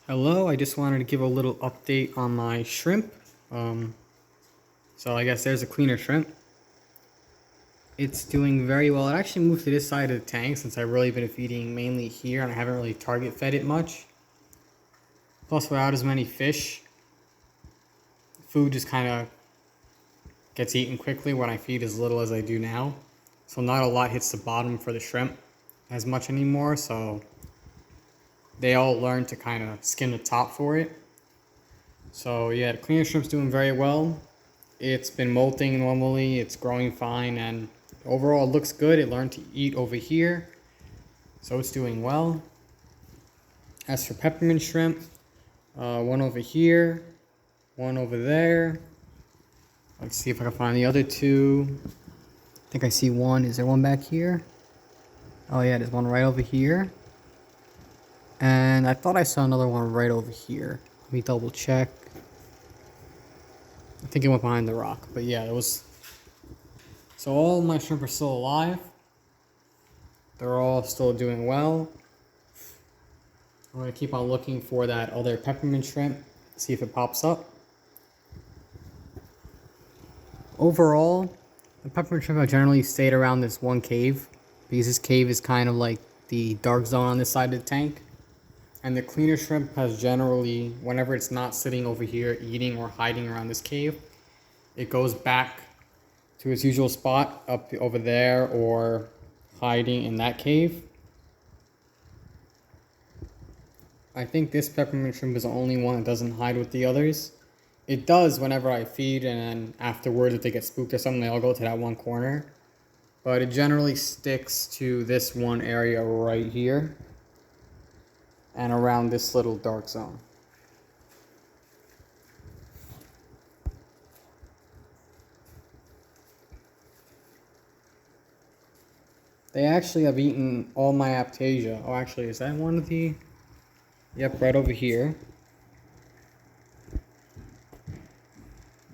Hello, I just wanted to give a little update on my shrimp. Um, so I guess there's a cleaner shrimp. It's doing very well. It actually moved to this side of the tank since I've really been feeding mainly here and I haven't really target fed it much. Plus, without as many fish, food just kind of gets eaten quickly when I feed as little as I do now. So not a lot hits the bottom for the shrimp as much anymore, so they all learn to kind of skim the top for it. So yeah, the cleaner shrimp's doing very well. It's been molting normally, it's growing fine, and overall it looks good. It learned to eat over here, so it's doing well. As for peppermint shrimp, one over here, one over there. Let's see if I can find the other two. I think I see one. Is there one back here? Oh yeah, there's one right over here. And I thought I saw another one right over here. Let me double check. I think it went behind the rock, but yeah, it was. So all my shrimp are still alive. They're all still doing well. I'm gonna keep on looking for that other peppermint shrimp, see if it pops up. Overall, the peppermint shrimp have generally stayed around this one cave because this cave is kind of like the dark zone on this side of the tank. And the cleaner shrimp has generally, whenever it's not sitting over here eating or hiding around this cave, it goes back to its usual spot up over there or hiding in that cave. I think this peppermint shrimp is the only one that doesn't hide with the others. It does whenever I feed, and then afterwards if they get spooked or something, they all go to that one corner. But it generally sticks to this one area right here and around this little dark zone. They actually have eaten all my Aiptasia. Oh, actually, is that one of the... Yep, right over here.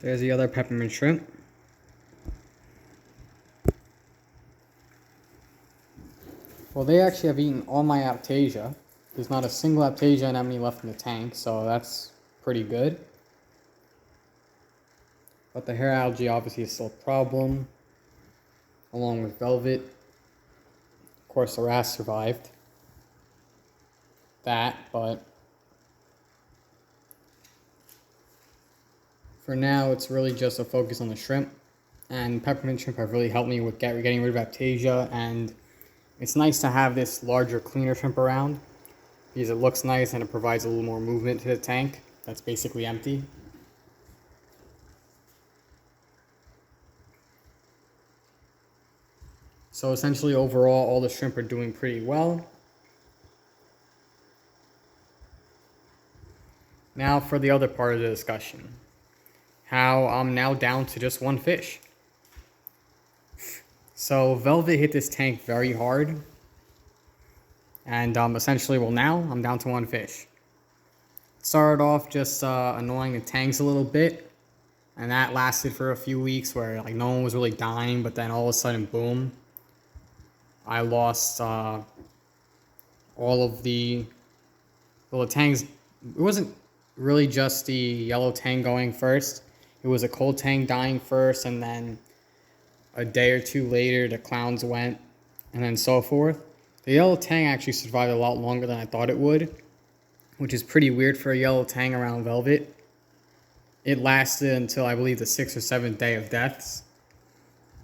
There's the other peppermint shrimp. Well, they actually have eaten all my Aiptasia. There's not a single Aiptasia anemone left in the tank, so that's pretty good. But the hair algae obviously is still a problem, along with velvet. Of course, the wrasse survived that, but for now, it's really just a focus on the shrimp. And peppermint shrimp have really helped me with getting rid of Aiptasia, and it's nice to have this larger, cleaner shrimp around because it looks nice and it provides a little more movement to the tank that's basically empty. So essentially, overall, all the shrimp are doing pretty well. Now for the other part of the discussion. How I'm now down to just one fish. So velvet hit this tank very hard. And essentially, well, now I'm down to one fish. Started off just annoying the tanks a little bit. And that lasted for a few weeks where like no one was really dying, but then all of a sudden, boom. I lost all of the... Well, the tangs... It wasn't really just the yellow tang going first. It was a cold tang dying first, and then a day or two later, the clowns went, and then so forth. The yellow tang actually survived a lot longer than I thought it would, which is pretty weird for a yellow tang around velvet. It lasted until, I believe, the 6th or 7th day of deaths.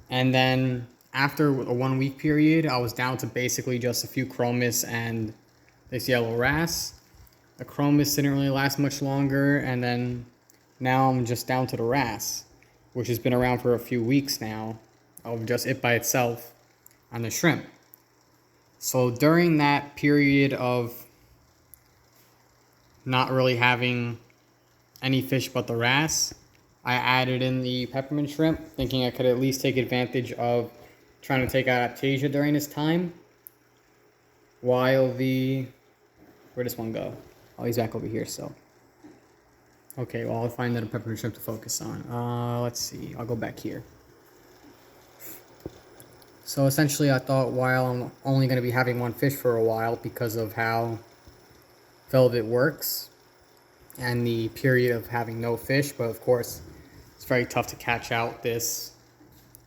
And then after a 1 week period, I was down to basically just a few chromis and this yellow wrasse. The chromis didn't really last much longer, and then now I'm just down to the wrasse, which has been around for a few weeks now, of just it by itself on the shrimp. So during that period of not really having any fish but the wrasse, I added in the peppermint shrimp, thinking I could at least take advantage of trying to take out Aiptasia during this time. While the... Where'd this one go? Oh, he's back over here, so... Okay, well, I'll find that a peppermint shrimp to focus on. Let's see. I'll go back here. So essentially, I thought while I'm only going to be having one fish for a while because of how velvet works, and the period of having no fish, but of course it's very tough to catch out this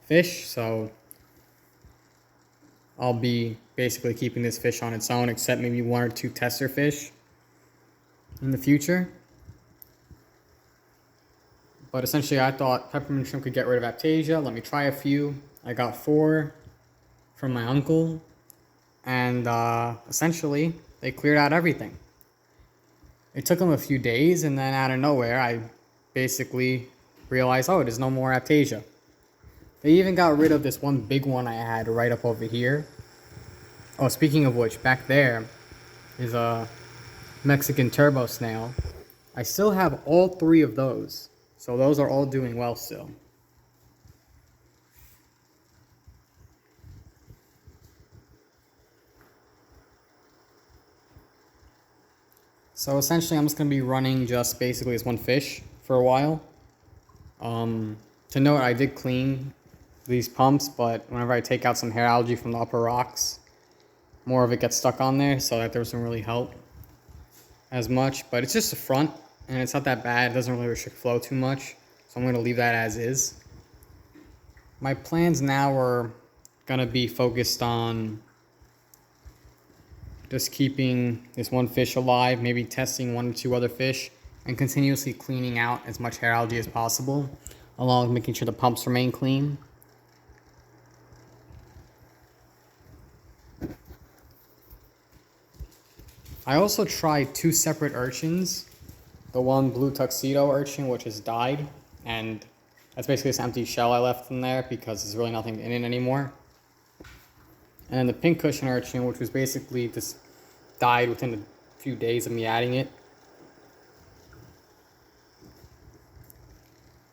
fish, so I'll be basically keeping this fish on its own, except maybe 1 or 2 tester fish in the future. But essentially I thought peppermint shrimp could get rid of Aiptasia. Let me try a few. I got 4 from my uncle, and essentially they cleared out everything. It took them a few days, and then out of nowhere I basically realized, oh, there's no more Aiptasia. They even got rid of this one big one I had right up over here. Oh, speaking of which, back there is a Mexican turbo snail. I still have all 3 of those, so those are all doing well still. So essentially I'm just going to be running just basically as one fish for a while. To note, I did clean these pumps, but whenever I take out some hair algae from the upper rocks, more of it gets stuck on there, so that doesn't really help as much. But it's just the front, and it's not that bad. It doesn't really restrict flow too much, so I'm going to leave that as is. My plans now are going to be focused on just keeping this one fish alive, maybe testing 1 or 2 other fish, and continuously cleaning out as much hair algae as possible, along with making sure the pumps remain clean. I also tried 2 separate urchins. The one blue tuxedo urchin, which has died, and that's basically this empty shell I left in there because there's really nothing in it anymore. And then the pink cushion urchin, which was basically just died within a few days of me adding it.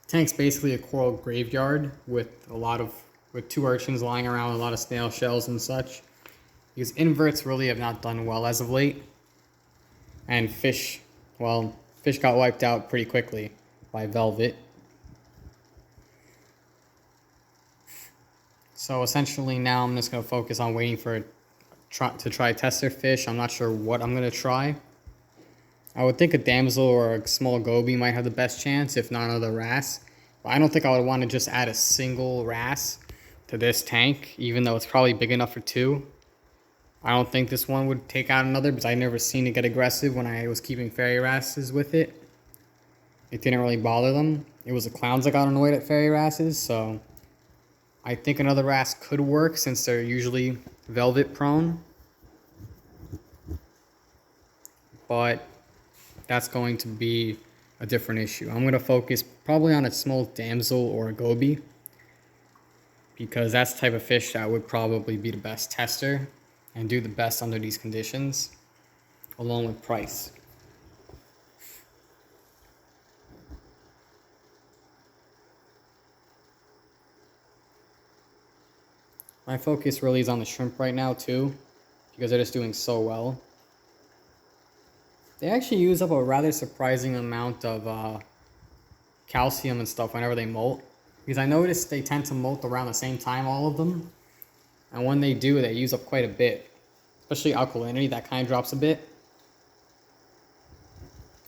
Tank's basically a coral graveyard with 2 urchins lying around, a lot of snail shells and such. Because inverts really have not done well as of late. And fish got wiped out pretty quickly by velvet. So essentially now I'm just going to focus on waiting to try tester fish. I'm not sure what I'm going to try. I would think a damsel or a small goby might have the best chance, if not another wrasse. But I don't think I would want to just add a single wrasse to this tank, even though it's probably big enough for 2. I don't think this one would take out another, because I never seen it get aggressive when I was keeping fairy wrasses with it. It didn't really bother them. It was the clowns that got annoyed at fairy wrasses, so I think another wrasse could work since they're usually velvet prone. But that's going to be a different issue. I'm going to focus probably on a small damsel or a goby, because that's the type of fish that would probably be the best tester and do the best under these conditions, along with price. My focus really is on the shrimp right now too, because they're just doing so well. They actually use up a rather surprising amount of calcium and stuff whenever they molt, because I noticed they tend to molt around the same time, all of them. And when they do, they use up quite a bit, especially alkalinity, that kind of drops a bit.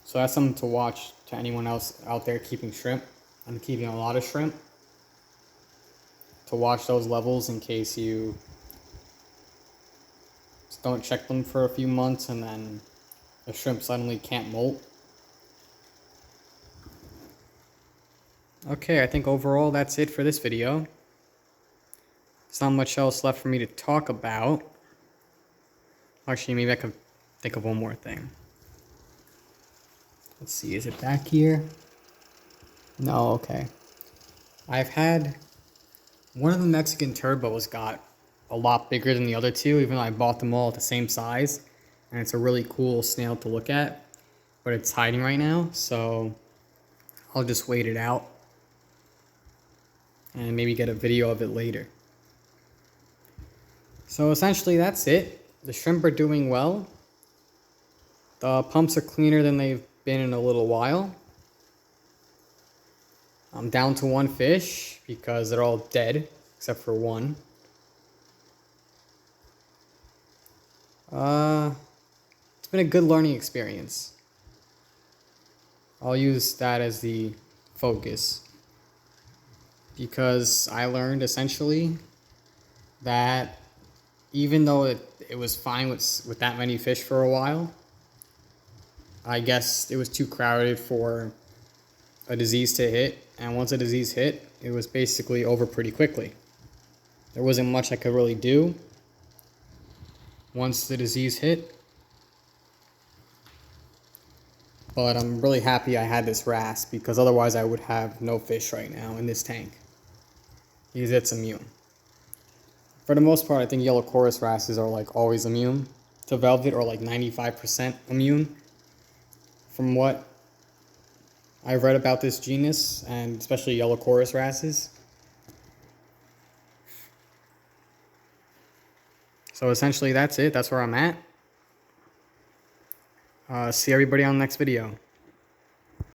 So that's something to watch to anyone else out there keeping shrimp and keeping a lot of shrimp. To watch those levels in case you just don't check them for a few months and then the shrimp suddenly can't molt. Okay, I think overall that's it for this video. There's not much else left for me to talk about. Actually, maybe I could think of one more thing. Let's see, is it back here? No, okay. I've had one of the Mexican turbos got a lot bigger than the other 2, even though I bought them all at the same size. And it's a really cool snail to look at, but it's hiding right now, so I'll just wait it out and maybe get a video of it later. So essentially that's it. The shrimp are doing well. The pumps are cleaner than they've been in a little while. I'm down to 1 fish because they're all dead except for 1. It's been a good learning experience. I'll use that as the focus, because I learned essentially that even though it was fine with that many fish for a while, I guess it was too crowded for a disease to hit. And once a disease hit, it was basically over pretty quickly. There wasn't much I could really do once the disease hit. But I'm really happy I had this wrasse, because otherwise I would have no fish right now in this tank, because it's immune. For the most part, I think yellow chorus wrasses are like always immune to velvet, or like 95% immune from what I've read about this genus, and especially yellow chorus wrasses. So essentially that's it. That's where I'm at. See everybody on the next video.